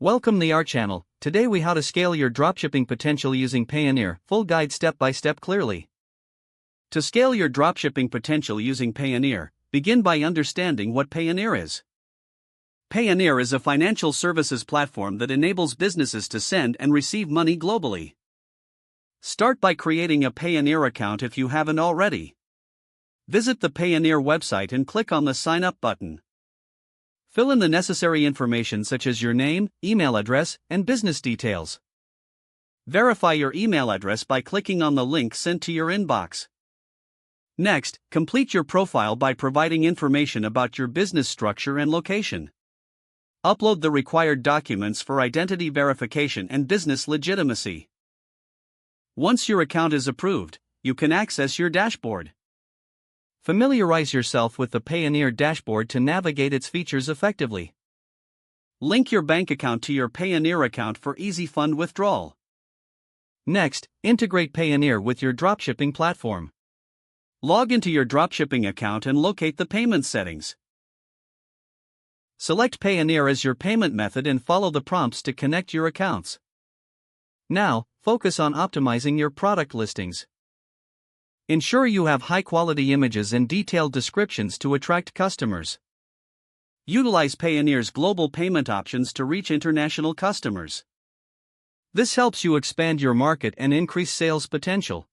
Welcome to our channel. Today we how to scale your dropshipping potential using Payoneer. Full guide step by step clearly. To scale your dropshipping potential using Payoneer, begin by understanding what Payoneer is. Payoneer is a financial services platform that enables businesses to send and receive money globally. Start by creating a Payoneer account if you haven't already. Visit the Payoneer website and click on the Sign Up button. Fill in the necessary information such as your name, email address, and business details. Verify your email address by clicking on the link sent to your inbox. Next, complete your profile by providing information about your business structure and location. Upload the required documents for identity verification and business legitimacy. Once your account is approved, you can access your dashboard. Familiarize yourself with the Payoneer dashboard to navigate its features effectively. Link your bank account to your Payoneer account for easy fund withdrawal. Next, integrate Payoneer with your dropshipping platform. Log into your dropshipping account and locate the payment settings. Select Payoneer as your payment method and follow the prompts to connect your accounts. Now, focus on optimizing your product listings. Ensure you have high-quality images and detailed descriptions to attract customers. Utilize Payoneer's global payment options to reach international customers. This helps you expand your market and increase sales potential.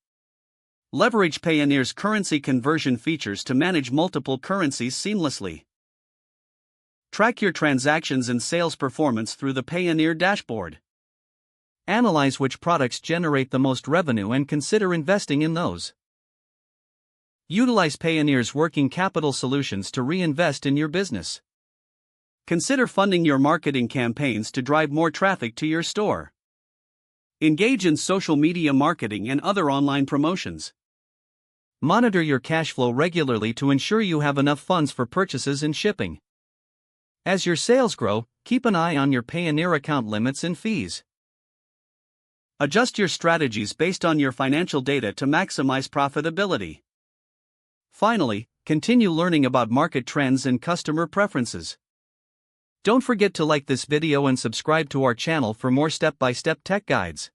Leverage Payoneer's currency conversion features to manage multiple currencies seamlessly. Track your transactions and sales performance through the Payoneer dashboard. Analyze which products generate the most revenue and consider investing in those. Utilize Payoneer's working capital solutions to reinvest in your business. Consider funding your marketing campaigns to drive more traffic to your store. Engage in social media marketing and other online promotions. Monitor your cash flow regularly to ensure you have enough funds for purchases and shipping. As your sales grow, keep an eye on your Payoneer account limits and fees. Adjust your strategies based on your financial data to maximize profitability. Finally, continue learning about market trends and customer preferences. Don't forget to like this video and subscribe to our channel for more step-by-step tech guides.